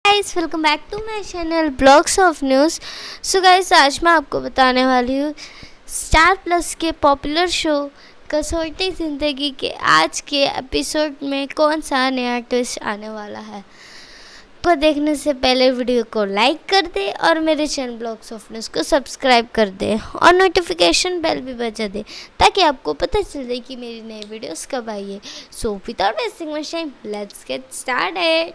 Guys, welcome back to my channel blogs of news. So guys, आज मैं आपको बताने वाली हूँ स्टार प्लस के पॉपुलर शो कसौटी ज़िंदगी के आज के एपिसोड में कौन सा नया ट्विस्ट आने वाला है। पर देखने से पहले वीडियो को लाइक कर दे और मेरे चैनल ब्लॉग्स ऑफ न्यूज़ को सब्सक्राइब कर दे और नोटिफिकेशन बेल भी बजा दे ताकि आपको पता चल जाए कि मेरी नई वीडियोस कब आई है। So without wasting my time, let's get started.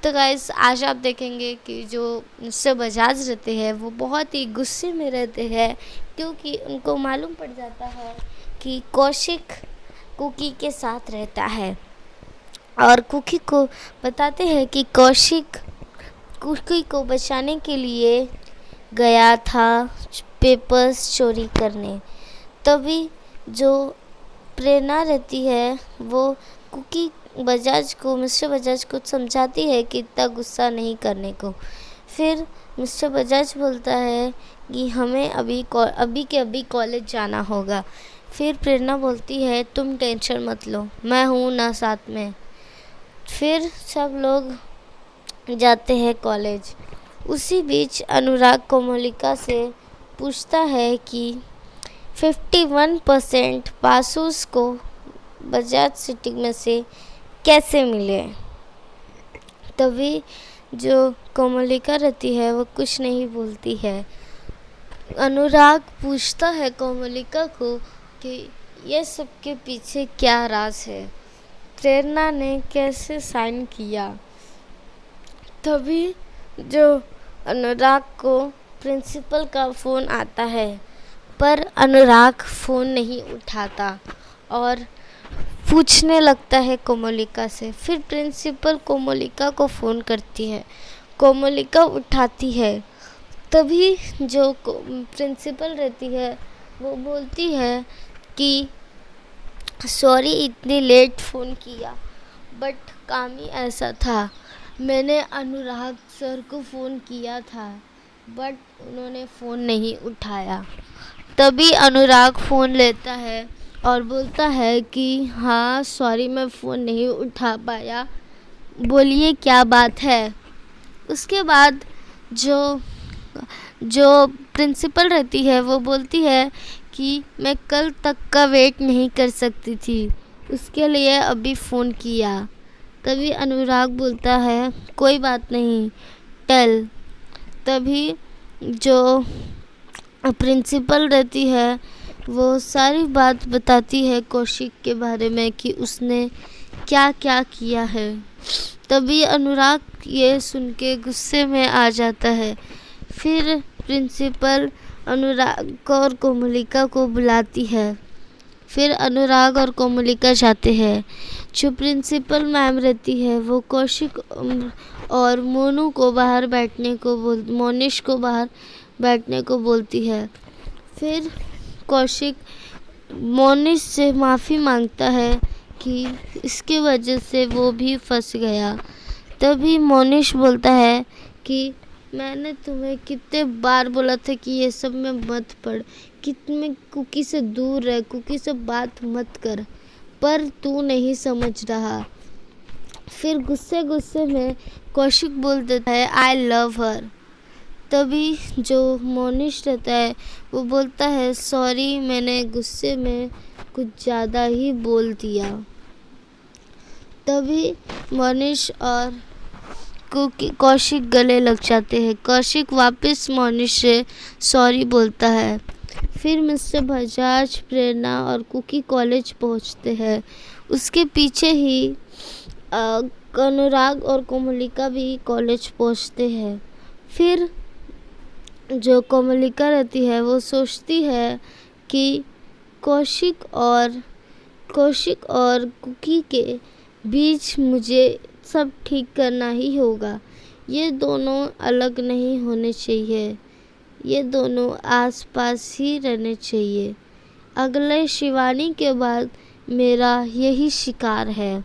तो गाइस, आज आप देखेंगे कि जो मिस्टर बजाज रहते हैं वो बहुत ही गुस्से में रहते हैं क्योंकि उनको मालूम पड़ जाता है कि कौशिक कुकी के साथ रहता है और कुकी को बताते हैं कि कौशिक कुकी को बचाने के लिए गया था पेपर्स चोरी करने। तभी जो प्रेरणा रहती है वो कुकी बजाज को मिस्टर बजाज को समझाती है कि इतना गुस्सा नहीं करने को। फिर मिस्टर बजाज बोलता है कि हमें अभी के अभी कॉलेज जाना होगा। फिर प्रेरणा बोलती है तुम टेंशन मत लो, मैं हूँ ना साथ में। फिर सब लोग जाते हैं कॉलेज। उसी बीच अनुराग कोमलिका से पूछता है कि 51% पासूस को बजाज सिटी में से कैसे मिले। तभी जो कोमलिका रहती है वो कुछ नहीं बोलती है। अनुराग पूछता है कोमलिका को कि ये सब के पीछे क्या राज है, प्रेरणा ने कैसे साइन किया। तभी जो अनुराग को प्रिंसिपल का फ़ोन आता है पर अनुराग फ़ोन नहीं उठाता और पूछने लगता है कोमलिका से। फिर प्रिंसिपल कोमलिका को फ़ोन करती है, कोमलिका उठाती है। तभी जो प्रिंसिपल रहती है वो बोलती है कि सॉरी इतनी लेट फ़ोन किया, बट काम ही ऐसा था। मैंने अनुराग सर को फ़ोन किया था बट उन्होंने फ़ोन नहीं उठाया। तभी अनुराग फ़ोन लेता है और बोलता है कि हाँ सॉरी, मैं फ़ोन नहीं उठा पाया, बोलिए क्या बात है। उसके बाद जो प्रिंसिपल रहती है वो बोलती है कि मैं कल तक का वेट नहीं कर सकती थी, उसके लिए अभी फ़ोन किया। तभी अनुराग बोलता है कोई बात नहीं, टेल। तभी जो प्रिंसिपल रहती है वो सारी बात बताती है कौशिक के बारे में कि उसने क्या क्या किया है। तभी अनुराग ये सुन के गुस्से में आ जाता है। फिर प्रिंसिपल अनुराग और कोमलिका को बुलाती है। फिर अनुराग और कोमलिका जाते हैं। जो प्रिंसिपल मैम रहती है वो कौशिक और मोनू को बाहर बैठने को मोनिश को बाहर बैठने को बोलती है। फिर कौशिक मोनिश से माफ़ी मांगता है कि इसकी वजह से वो भी फंस गया। तभी मोनिश बोलता है कि मैंने तुम्हें कितने बार बोला था कि ये सब में मत पड़, कितने कुकी से दूर रह, कुकी से बात मत कर, पर तू नहीं समझ रहा। फिर गुस्से में कौशिक बोल देता है आई लव हर। तभी जो मोनिश रहता है वो बोलता है सॉरी, मैंने गुस्से में कुछ ज़्यादा ही बोल दिया। तभी मोनिश और कौशिक गले लग जाते हैं। कौशिक वापस मोनिश से सॉरी बोलता है। फिर मिस्टर बजाज, प्रेरणा और कुकी कॉलेज पहुंचते हैं। उसके पीछे ही अनुराग और कोमलिका भी कॉलेज पहुंचते हैं। फिर जो कोमलिका रहती है वो सोचती है कि कौशिक और कुकी के बीच मुझे सब ठीक करना ही होगा। ये दोनों अलग नहीं होने चाहिए, ये दोनों आसपास ही रहने चाहिए। अगले शिवानी के बाद मेरा यही शिकार है।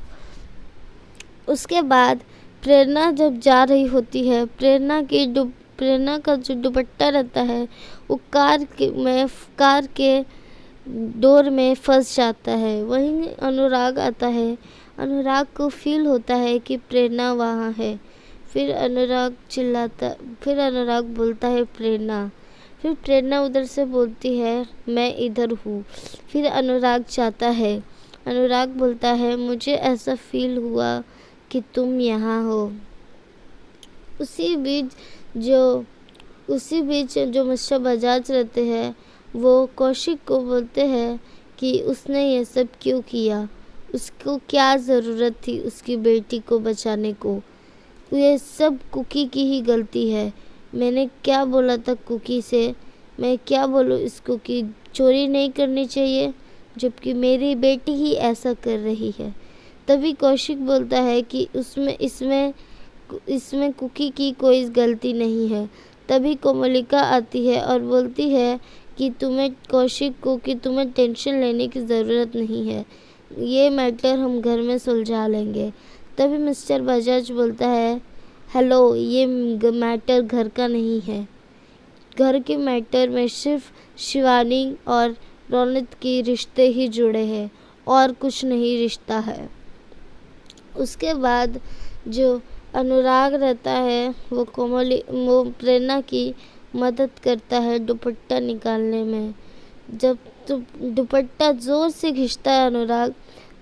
उसके बाद प्रेरणा जब जा रही होती है, प्रेरणा का जो दुपट्टा रहता है वो कार के डोर में फंस जाता है। वहीं अनुराग आता है। अनुराग को फील होता है कि प्रेरणा वहाँ है। फिर अनुराग बोलता है प्रेरणा। फिर प्रेरणा उधर से बोलती है मैं इधर हूँ। फिर अनुराग जाता है। अनुराग बोलता है मुझे ऐसा फील हुआ कि तुम यहाँ हो। उसी बीच जो मिस्टर बजाज रहते हैं वो कौशिक को बोलते हैं कि उसने ये सब क्यों किया, उसको क्या ज़रूरत थी उसकी बेटी को बचाने को। ये सब कुकी की ही गलती है। मैंने क्या बोला था कुकी से, मैं क्या बोलूँ इसको कि चोरी नहीं करनी चाहिए, जबकि मेरी बेटी ही ऐसा कर रही है। तभी कौशिक बोलता है कि इसमें कुकी की कोई गलती नहीं है। तभी कोमलिका आती है और बोलती है कि तुम्हें टेंशन लेने की ज़रूरत नहीं है, ये मैटर हम घर में सुलझा लेंगे। तभी मिस्टर बजाज बोलता है हेलो, ये मैटर घर का नहीं है। घर के मैटर में सिर्फ शिवानी और रौनक की रिश्ते ही जुड़े हैं और कुछ नहीं रिश्ता है। उसके बाद जो अनुराग रहता है वो प्रेरणा की मदद करता है दुपट्टा निकालने में। जब दुपट्टा ज़ोर से खींचता है अनुराग,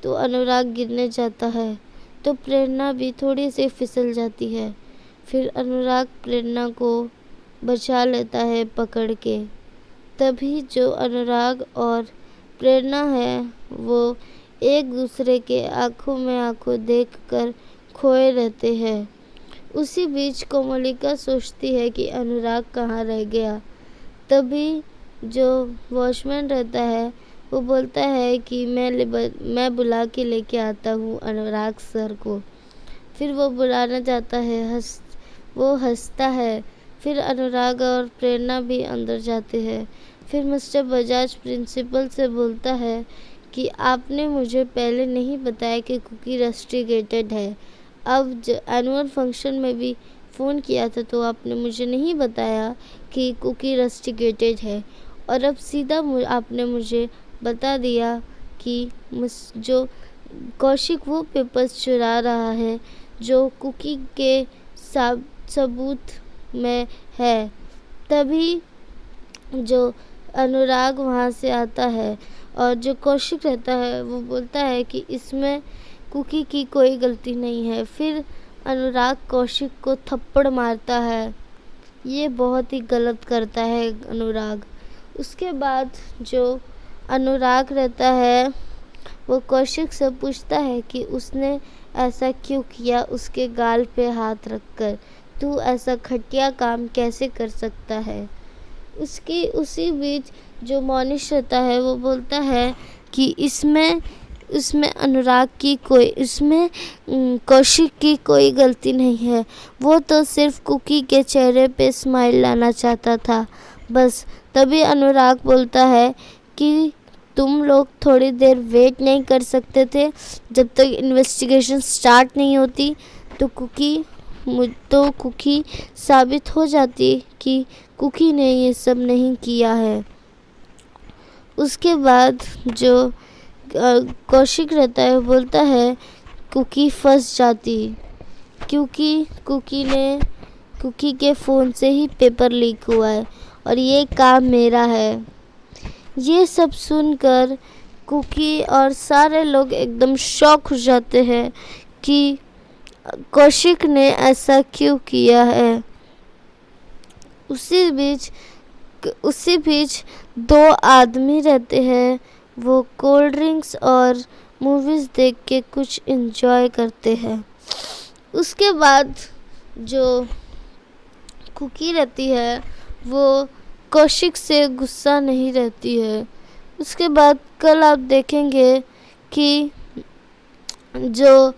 तो अनुराग गिरने जाता है, तो प्रेरणा भी थोड़ी सी फिसल जाती है। फिर अनुराग प्रेरणा को बचा लेता है पकड़ के। तभी जो अनुराग और प्रेरणा है वो एक दूसरे के आँखों में आँखों देखकर खोए रहते हैं। उसी बीच कोमलिका सोचती है कि अनुराग कहाँ रह गया। तभी जो वॉचमैन रहता है वो बोलता है कि मैं बुला के लेके आता हूँ अनुराग सर को। फिर वो बुलाना जाता है, वो हंसता है। फिर अनुराग और प्रेरणा भी अंदर जाते हैं। फिर मिस्टर बजाज प्रिंसिपल से बोलता है कि आपने मुझे पहले नहीं बताया कि कुकी रस्टिकेटेड है। अब एनुअल फंक्शन में भी फ़ोन किया था तो आपने मुझे नहीं बताया कि कुकी रस्टिकेटेड है, और अब सीधा आपने मुझे बता दिया कि जो कौशिक वो पेपर्स चुरा रहा है जो कुकी के सबूत में है। तभी जो अनुराग वहाँ से आता है और जो कौशिक रहता है वो बोलता है कि इसमें कुकी की कोई गलती नहीं है। फिर अनुराग कौशिक को थप्पड़ मारता है। ये बहुत ही गलत करता है अनुराग। उसके बाद जो अनुराग रहता है वो कौशिक से पूछता है कि उसने ऐसा क्यों किया, उसके गाल पे हाथ रखकर तू ऐसा घटिया काम कैसे कर सकता है। उसी बीच जो मोनिश रहता है वो बोलता है कि इसमें कौशिक की कोई गलती नहीं है, वो तो सिर्फ कुकी के चेहरे पे स्माइल लाना चाहता था बस। तभी अनुराग बोलता है कि तुम लोग थोड़ी देर वेट नहीं कर सकते थे, जब तक इन्वेस्टिगेशन स्टार्ट नहीं होती तो कुकी साबित हो जाती कि कुकी ने ये सब नहीं किया है। उसके बाद जो कौशिक रहता है बोलता है कुकी फंस जाती, क्योंकि कुकी के फ़ोन से ही पेपर लीक हुआ है और ये काम मेरा है। ये सब सुनकर कुकी और सारे लोग एकदम शॉक हो जाते हैं कि कौशिक ने ऐसा क्यों किया है। उसी बीच दो आदमी रहते हैं, वो कोल्ड ड्रिंक्स और मूवीज़ देख के कुछ एंजॉय करते हैं। उसके बाद जो कुकी रहती है वो कौशिक से गुस्सा नहीं रहती है। उसके बाद कल आप देखेंगे कि जो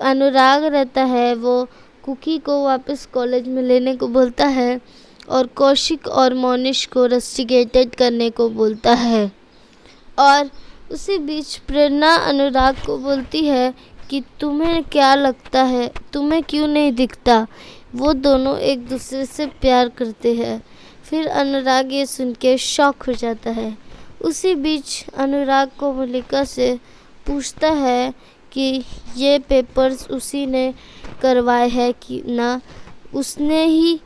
अनुराग रहता है वो कुकी को वापस कॉलेज में लेने को बोलता है और कौशिक और मोनिश को रस्टिकेटेड करने को बोलता है। और उसी बीच प्रेरणा अनुराग को बोलती है कि तुम्हें क्या लगता है, तुम्हें क्यों नहीं दिखता वो दोनों एक दूसरे से प्यार करते हैं। फिर अनुराग ये सुन के शॉक हो जाता है। उसी बीच अनुराग कोमलिका से पूछता है कि ये पेपर्स उसी ने करवाए है कि ना उसने ही,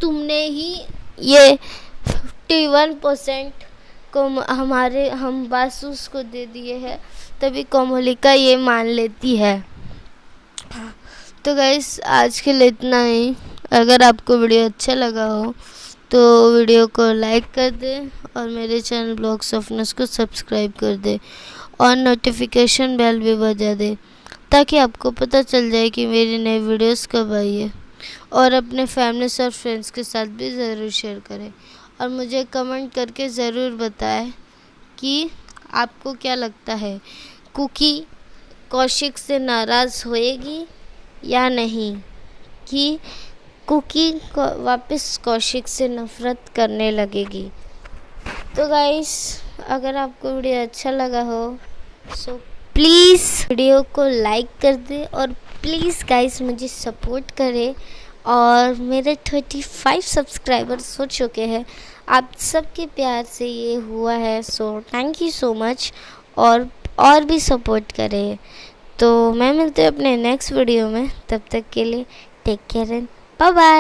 तुमने ही ये 51% को हम बासूस को दे दिए हैं। तभी कोमोलिका ये मान लेती है। तो गाइस आज के लिए इतना ही। अगर आपको वीडियो अच्छा लगा हो तो वीडियो को लाइक कर दें और मेरे चैनल ब्लॉग्स ऑफ न्यूज़ को सब्सक्राइब कर दें और नोटिफिकेशन बेल भी बजा दें ताकि आपको पता चल जाए कि मेरी नई वीडियोस कब आई है। और अपने फैमिलीज और फ्रेंड्स के साथ भी ज़रूर शेयर करें और मुझे कमेंट करके ज़रूर बताएं कि आपको क्या लगता है, कुकी कौशिक से नाराज़ होएगी या नहीं, कि कुकी वापस कौशिक से नफ़रत करने लगेगी। तो गाइस अगर आपको वीडियो अच्छा लगा हो सो प्लीज़ वीडियो को लाइक कर दे और प्लीज़ गाइस मुझे सपोर्ट करें। और मेरे 35 सब्सक्राइबर्स हो चुके हैं, आप सबके प्यार से ये हुआ है, so thank you so much. और भी सपोर्ट करें। तो मैं मिलती हूँ अपने नेक्स्ट वीडियो में, तब तक के लिए take care and bye bye.